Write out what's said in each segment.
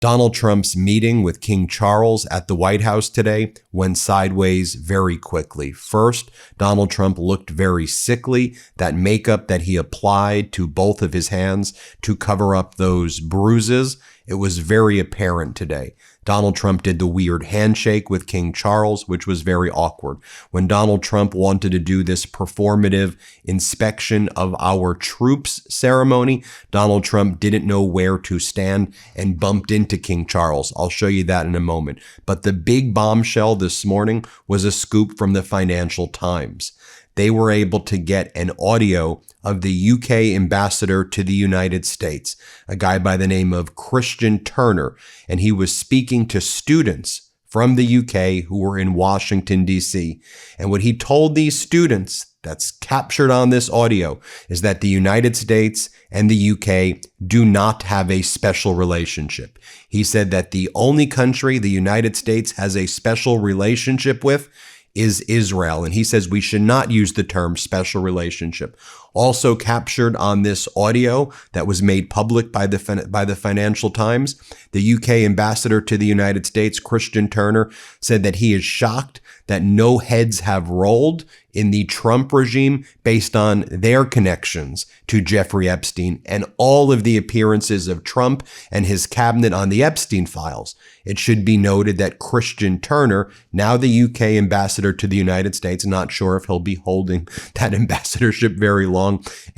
Donald Trump's meeting with King Charles at the White House today went sideways very quickly. First, Donald Trump looked very sickly. That makeup that he applied to both of his hands to cover up those bruises, it was very apparent today. Donald Trump did the weird handshake with King Charles, which was very awkward. When Donald Trump wanted to do this performative inspection of our troops ceremony, Donald Trump didn't know where to stand and bumped into King Charles. I'll show you that in a moment. But the big bombshell this morning was a scoop from the Financial Times. They were able to get an audio of the UK ambassador to the United States, a guy by the name of Christian Turner, and he was speaking to students from the UK who were in Washington, D.C. And what he told these students, that's captured on this audio, is that the United States and the UK do not have a special relationship. He said that the only country the United States has a special relationship with is Israel. And he says we should not use the term special relationship. Also captured on this audio that was made public by the Financial Times, the UK ambassador to the United States, Christian Turner, said that he is shocked that no heads have rolled in the Trump regime based on their connections to Jeffrey Epstein and all of the appearances of Trump and his cabinet on the Epstein files. It should be noted that Christian Turner, now the UK ambassador to the United States, not sure if he'll be holding that ambassadorship very long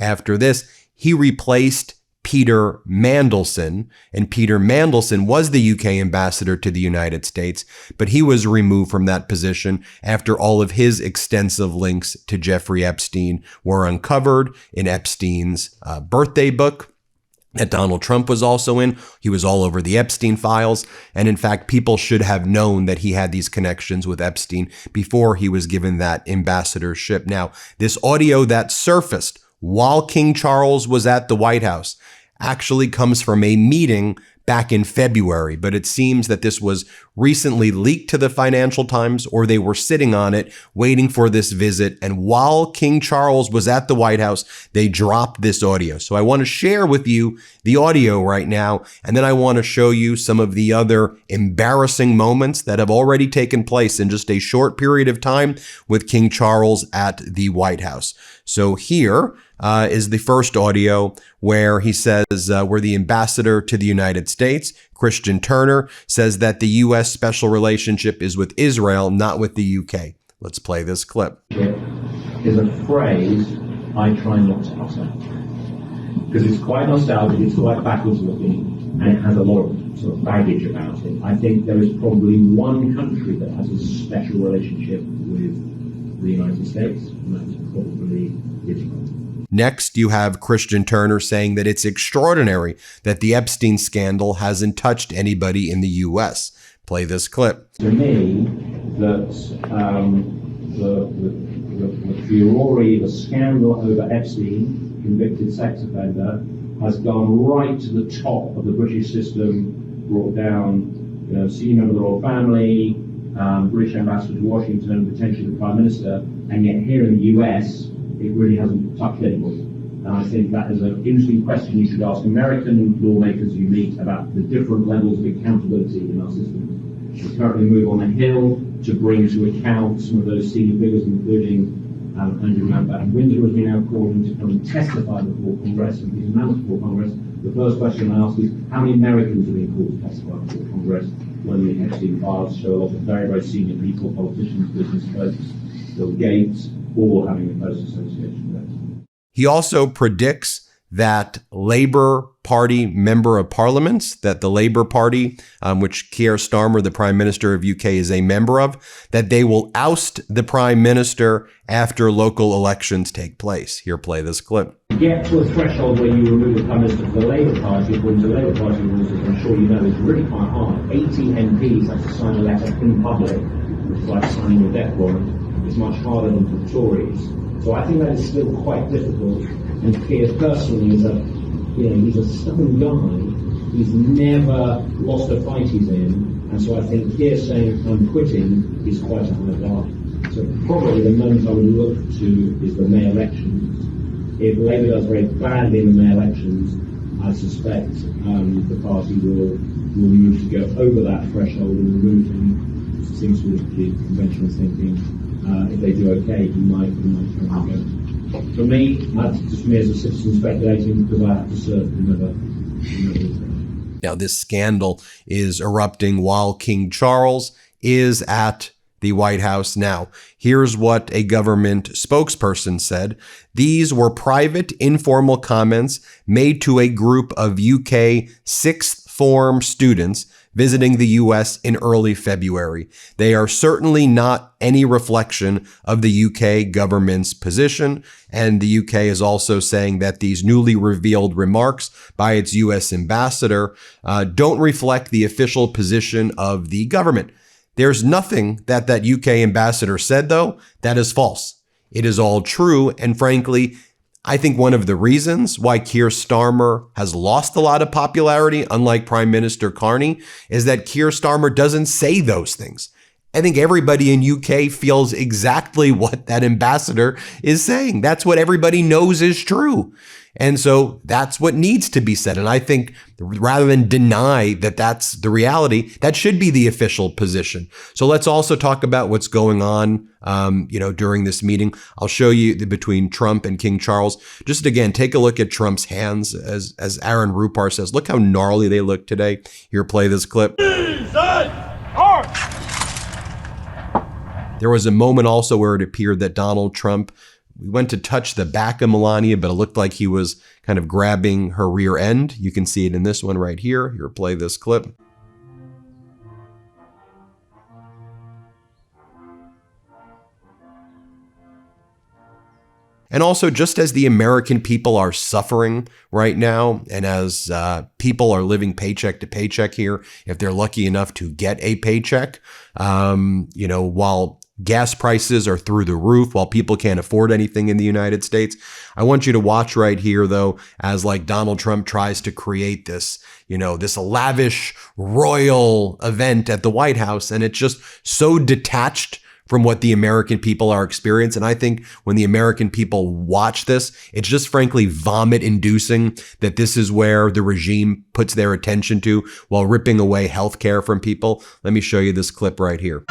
after this, he replaced Peter Mandelson, and Peter Mandelson was the UK ambassador to the United States, but he was removed from that position after all of his extensive links to Jeffrey Epstein were uncovered in Epstein's birthday book that Donald Trump was also in. He was all over the Epstein files. And in fact, people should have known that he had these connections with Epstein before he was given that ambassadorship. Now, this audio that surfaced while King Charles was at the White House actually comes from a meeting back in February, but it seems that this was recently leaked to the Financial Times, or they were sitting on it waiting for this visit. And while King Charles was at the White House, they dropped this audio. So I want to share with you the audio right now, and then I want to show you some of the other embarrassing moments that have already taken place in just a short period of time with King Charles at the White House. So here is the first audio where he says, we're the ambassador to the United States. Christian Turner says that the U.S. special relationship is with Israel, not with the UK. Let's play this clip. Is a phrase I try not to utter because it's quite nostalgic, it's quite backwards looking, and it has a lot of sort of baggage about it. I think there is probably one country that has a special relationship with the United States, and that's probably Israel. Next, you have Christian Turner saying that it's extraordinary that the Epstein scandal hasn't touched anybody in the U.S. Play this clip. To me, that the furore, the scandal over Epstein, convicted sex offender, has gone right to the top of the British system, brought down, senior member of the royal family, British ambassador to Washington, potentially the Prime Minister, and yet here in the US, it really hasn't touched anybody. And I think that is an interesting question you should ask American lawmakers you meet about the different levels of accountability in our system. We currently move on a hill to bring to account some of those senior figures, including Andrew Mountbatten Windsor has been now called in to come and testify before Congress, and he's announced before Congress. The first question I ask is, how many Americans are being called to testify before Congress when the Epstein files show a lot of very, very senior people, politicians, business folks, Bill Gates, all having a close association with it. He also predicts that Labour Party member of parliaments, that the Labour Party, which Keir Starmer, the Prime Minister of UK, is a member of, that they will oust the Prime Minister after local elections take place. Here, play this clip. To get to a threshold where you remove the Prime Minister from the Labour Party, according to Labour Party rules, as I'm sure you know, is really quite hard. 80 MPs have to sign a letter in public, which is like signing a death warrant. It's much harder than for the Tories. So I think that is still quite difficult. And Keir personally is he's a stubborn guy. He's never lost a fight he's in. And so I think Keir saying I'm quitting is quite a high bar. So probably the moment I would look to is the May elections. If Labour does very badly in the May elections, I suspect the party will will move to go over that threshold and remove him. It seems to be conventional thinking. If they do okay, he might try and go. For me, that's just me as a citizen speculating, because I have to serve another. Now, this scandal is erupting while King Charles is at the White House. Now, here's what a government spokesperson said. These were private, informal comments made to a group of UK sixth form students visiting the US in early February. They are certainly not any reflection of the UK government's position. And the UK is also saying that these newly revealed remarks by its US ambassador don't reflect the official position of the government. There's nothing that UK ambassador said, though, that is false. It is all true. And frankly, I think one of the reasons why Keir Starmer has lost a lot of popularity, unlike Prime Minister Carney, is that Keir Starmer doesn't say those things. I think everybody in UK feels exactly what that ambassador is saying. That's what everybody knows is true. And so that's what needs to be said. And I think rather than deny that that's the reality, that should be the official position. So let's also talk about what's going on, during this meeting. I'll show you between Trump and King Charles. Just again, take a look at Trump's hands. As Aaron Rupar says, look how gnarly they look today. Here, play this clip. There was a moment also where it appeared that Donald Trump, we went to touch the back of Melania, but it looked like he was kind of grabbing her rear end. You can see it in this one right here. Here, play this clip. And also, just as the American people are suffering right now, and as people are living paycheck to paycheck here, if they're lucky enough to get a paycheck, while gas prices are through the roof, while people can't afford anything in the United States. I want you to watch right here, though, as like Donald Trump tries to create this, this lavish royal event at the White House. And it's just so detached from what the American people are experiencing. And I think when the American people watch this, it's just frankly vomit inducing that this is where the regime puts their attention to while ripping away healthcare from people. Let me show you this clip right here.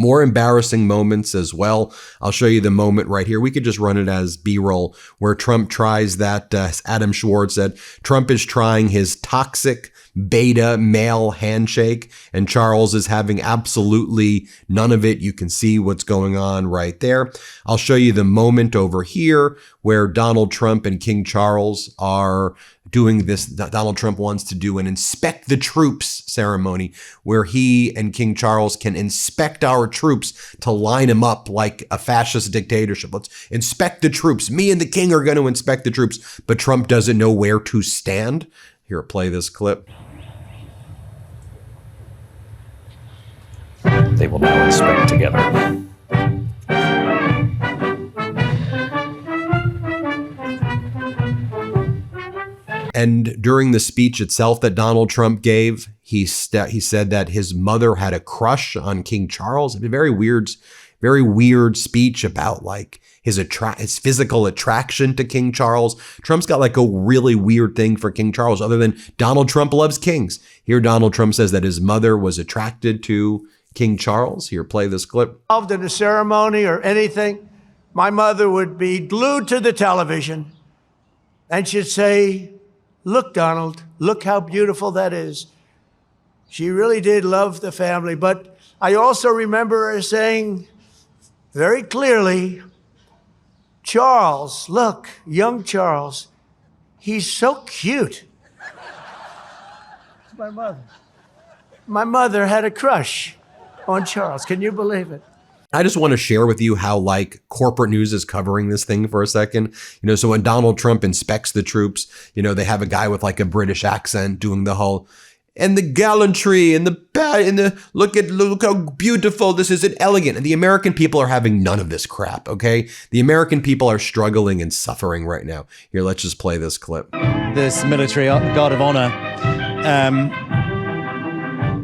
More embarrassing moments as well. I'll show you the moment right here. We could just run it as B-roll where Trump tries that, Adam Schwartz said, Trump is trying his toxic beta male handshake and Charles is having absolutely none of it. You can see what's going on right there. I'll show you the moment over here where Donald Trump and King Charles are doing this. Donald Trump wants to do an inspect the troops ceremony where he and King Charles can inspect our troops to line them up like a fascist dictatorship. Let's inspect the troops. Me and the king are going to inspect the troops, but Trump doesn't know where to stand. Here, play this clip. They will now inspect together. And during the speech itself that Donald Trump gave, he said that his mother had a crush on King Charles. A very weird speech about like his physical attraction to King Charles. Trump's got like a really weird thing for King Charles other than Donald Trump loves kings. Here, Donald Trump says that his mother was attracted to King Charles. Here, play this clip. Involved in a ceremony or anything, my mother would be glued to the television and she'd say, "Look, Donald, look how beautiful that is." She really did love the family, but I also remember her saying very clearly, "Charles, look, young Charles, he's so cute." My mother. My mother had a crush on Charles. Can you believe it? I just want to share with you how like corporate news is covering this thing for a second. So when Donald Trump inspects the troops, they have a guy with like a British accent doing the whole, and the gallantry and look how beautiful this is and elegant. And the American people are having none of this crap. Okay. The American people are struggling and suffering right now. Here, let's just play this clip. This military guard of honor,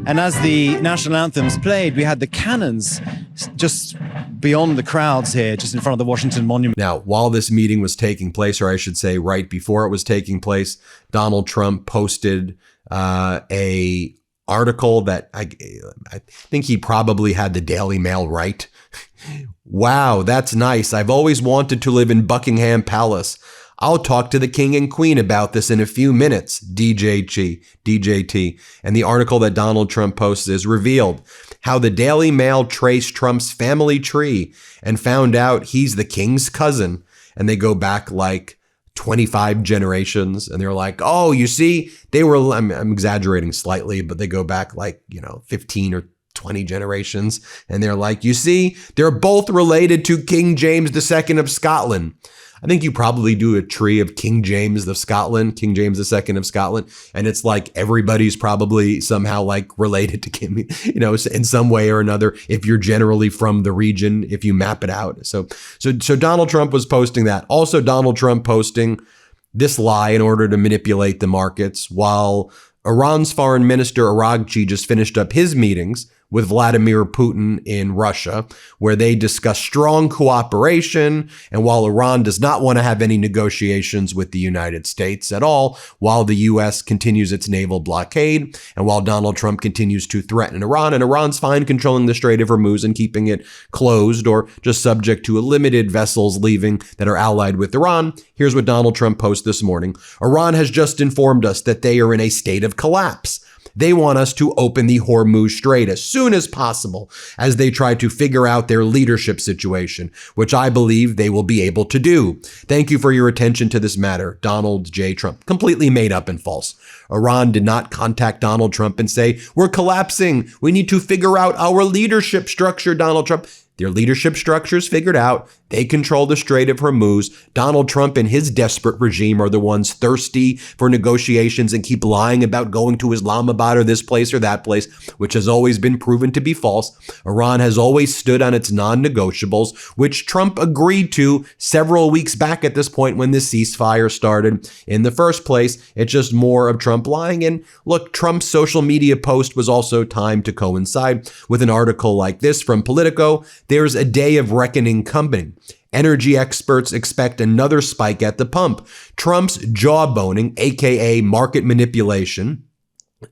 And as the national anthems played, we had the cannons just beyond the crowds here, just in front of the Washington Monument. Now, while this meeting was taking place, or I should say right before it was taking place, Donald Trump posted a article that I think he probably had the Daily Mail right. Wow, that's nice. I've always wanted to live in Buckingham Palace. I'll talk to the king and queen about this in a few minutes, DJT. And the article that Donald Trump posted is revealed how the Daily Mail traced Trump's family tree and found out he's the king's cousin. And they go back like 25 generations and they're like, oh, you see, they were, I'm exaggerating slightly, but they go back like, 15 or 20 generations. And they're like, you see, they're both related to King James II of Scotland. I think you probably do a tree of King James of Scotland, King James II of Scotland, and it's like everybody's probably somehow like related to King, in some way or another, if you're generally from the region, if you map it out. So Donald Trump was posting that. Also, Donald Trump posting this lie in order to manipulate the markets, while Iran's foreign minister Araghchi just finished up his meetings with Vladimir Putin in Russia, where they discuss strong cooperation. And while Iran does not want to have any negotiations with the United States at all, while the U.S. continues its naval blockade, and while Donald Trump continues to threaten Iran, and Iran's fine controlling the Strait of Hormuz and keeping it closed or just subject to limited vessels leaving that are allied with Iran, here's what Donald Trump posted this morning. Iran has just informed us that they are in a state of collapse. They want us to open the Hormuz Strait as soon as possible as they try to figure out their leadership situation, which I believe they will be able to do. Thank you for your attention to this matter, Donald J. Trump. Completely made up and false. Iran did not contact Donald Trump and say, we're collapsing. We need to figure out our leadership structure, Donald Trump. Their leadership structure's figured out. They control the Strait of Hormuz. Donald Trump and his desperate regime are the ones thirsty for negotiations and keep lying about going to Islamabad or this place or that place, which has always been proven to be false. Iran has always stood on its non-negotiables, which Trump agreed to several weeks back at this point when the ceasefire started in the first place. It's just more of Trump lying. And look, Trump's social media post was also timed to coincide with an article like this from Politico. There's a day of reckoning coming. Energy experts expect another spike at the pump. Trump's jawboning, aka market manipulation,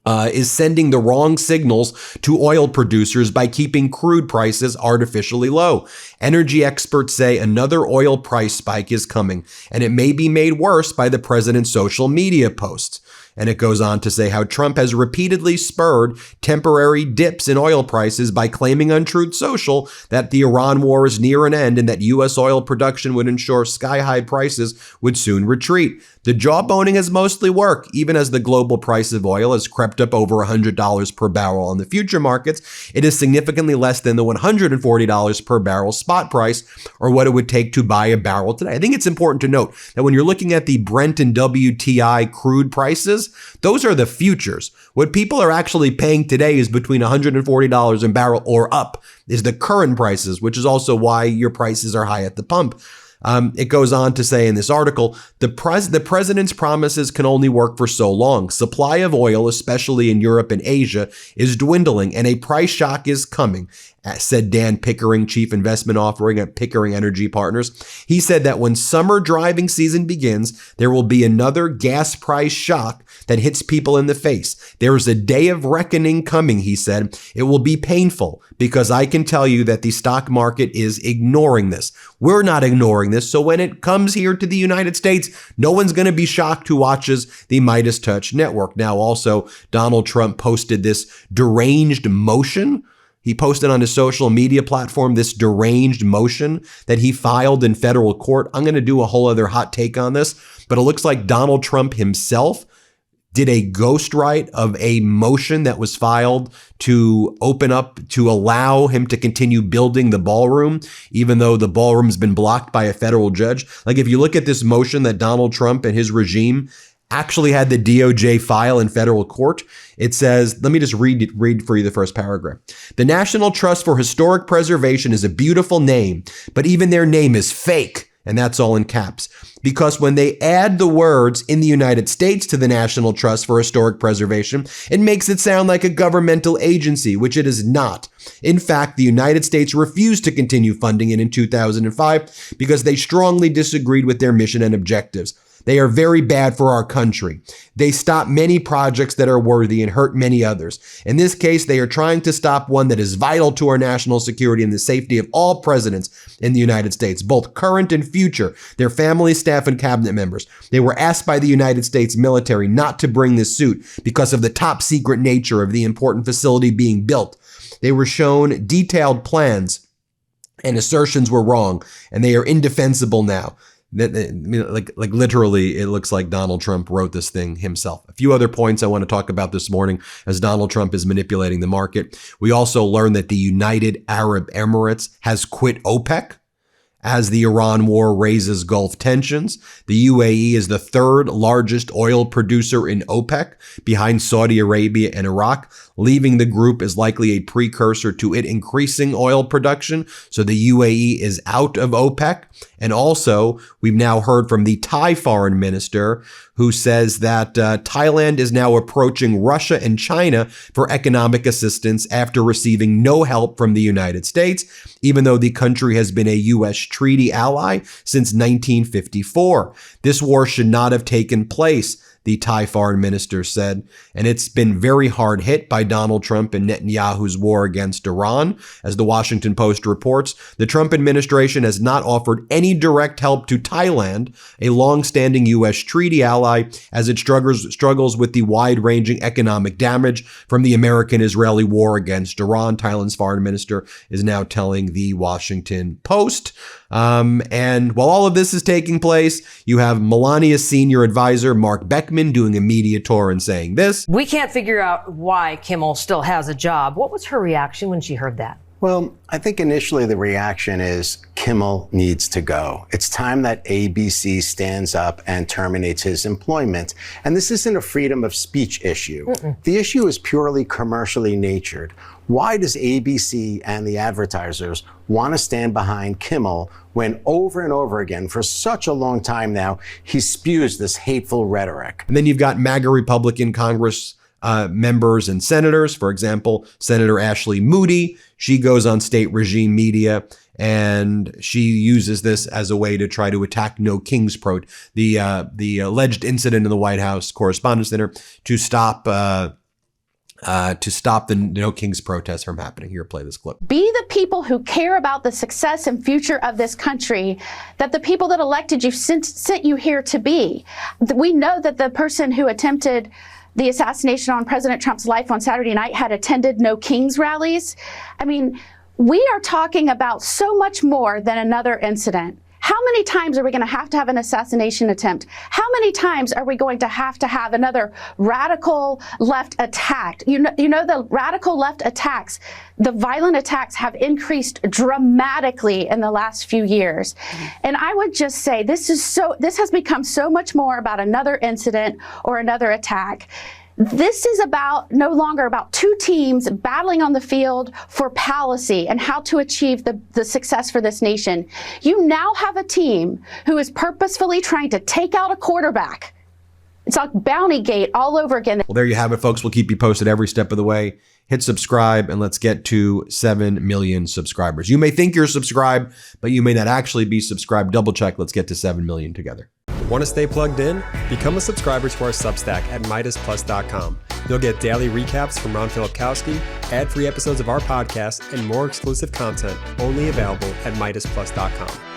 is sending the wrong signals to oil producers by keeping crude prices artificially low. Energy experts say another oil price spike is coming, and it may be made worse by the president's social media posts. And it goes on to say how Trump has repeatedly spurred temporary dips in oil prices by claiming on Truth Social that the Iran war is near an end and that U.S. oil production would ensure sky-high prices would soon retreat. The jawboning has mostly worked, even as the global price of oil has crept up over $100 per barrel on the future markets. It is significantly less than the $140 per barrel spot price, or what it would take to buy a barrel today. I think it's important to note that when you're looking at the Brent and WTI crude prices, those are the futures. What people are actually paying today is between $140 a barrel or up is the current prices, which is also why your prices are high at the pump. It goes on to say in this article, the president's promises can only work for so long. Supply of oil, especially in Europe and Asia, is dwindling and a price shock is coming, said Dan Pickering, chief investment offering at Pickering Energy Partners. He said that when summer driving season begins, there will be another gas price shock that hits people in the face. There is a day of reckoning coming, he said. It will be painful because I can tell you that the stock market is ignoring this. We're not ignoring this. So when it comes here to the United States, no one's going to be shocked who watches the MeidasTouch network. Now, also, Donald Trump posted this deranged motion. He posted on his social media platform this deranged motion that he filed in federal court. I'm going to do a whole other hot take on this, but it looks like Donald Trump himself did a ghostwrite of a motion that was filed to open up, to allow him to continue building the ballroom, even though the ballroom's been blocked by a federal judge. Like if you look at this motion that Donald Trump and his regime actually had the DOJ file in federal court, it says, let me just read for you the first paragraph. The National Trust for Historic Preservation is a beautiful name, but even their name is fake. And that's all in caps. Because when they add the words "in the United States" to the National Trust for Historic Preservation, it makes it sound like a governmental agency, which it is not. In fact, the United States refused to continue funding it in 2005 because they strongly disagreed with their mission and objectives. They are very bad for our country. They stop many projects that are worthy and hurt many others. In this case, they are trying to stop one that is vital to our national security and the safety of all presidents in the United States, both current and future, their families, staff, and cabinet members. They were asked by the United States military not to bring this suit because of the top secret nature of the important facility being built. They were shown detailed plans and assertions were wrong, and they are indefensible now. Like literally, it looks like Donald Trump wrote this thing himself. A few other points I want to talk about this morning as Donald Trump is manipulating the market. We also learned that the United Arab Emirates has quit OPEC as the Iran war raises Gulf tensions. The UAE is the third largest oil producer in OPEC, behind Saudi Arabia and Iraq. Leaving the group is likely a precursor to it increasing oil production. So the UAE is out of OPEC. And also, we've now heard from the Thai foreign minister who says that Thailand is now approaching Russia and China for economic assistance after receiving no help from the United States, even though the country has been a U.S. treaty ally since 1954. This war should not have taken place, the Thai foreign minister said, and it's been very hard hit by Donald Trump and Netanyahu's war against Iran. As the Washington Post reports, the Trump administration has not offered any direct help to Thailand, a long-standing U.S. treaty ally, as it struggles with the wide-ranging economic damage from the American-Israeli war against Iran. Thailand's foreign minister is now telling the Washington Post. And while all of this is taking place, you have Melania's senior advisor, Mark Beckman, doing a media tour and saying this. We can't figure out why Kimmel still has a job. What was her reaction when she heard that? Well, I think initially the reaction is Kimmel needs to go. It's time that ABC stands up and terminates his employment. And this isn't a freedom of speech issue. The issue is purely commercially natured. Why does ABC and the advertisers want to stand behind Kimmel when over and over again, for such a long time now, he spews this hateful rhetoric? And then you've got MAGA Republican Congress members and senators. For example, Senator Ashley Moody, she goes on state regime media and she uses this as a way to try to attack No Kings the alleged incident in the White House Correspondents' Center to stop the No Kings protests from happening. Here, play this clip. Be the people who care about the success and future of this country that the people that elected you sent you here to be. We know that the person who attempted the assassination on President Trump's life on Saturday night had attended No Kings rallies. I mean, we are talking about so much more than another incident. How many times are we going to have an assassination attempt? How many times are we going to have another radical left attack? You know, the radical left attacks, the violent attacks have increased dramatically in the last few years. And I would just say this has become so much more about another incident or another attack. This is no longer about two teams battling on the field for policy and how to achieve the success for this nation. You now have a team who is purposefully trying to take out a quarterback. It's like Bountygate all over again. Well, there you have it, folks. We'll keep you posted every step of the way. Hit subscribe and let's get to 7 million subscribers. You may think you're subscribed, but you may not actually be subscribed. Double check. Let's get to 7 million together. Want to stay plugged in? Become a subscriber to our Substack at MeidasPlus.com. You'll get daily recaps from Ron Filipkowski, ad-free episodes of our podcast, and more exclusive content only available at MeidasPlus.com.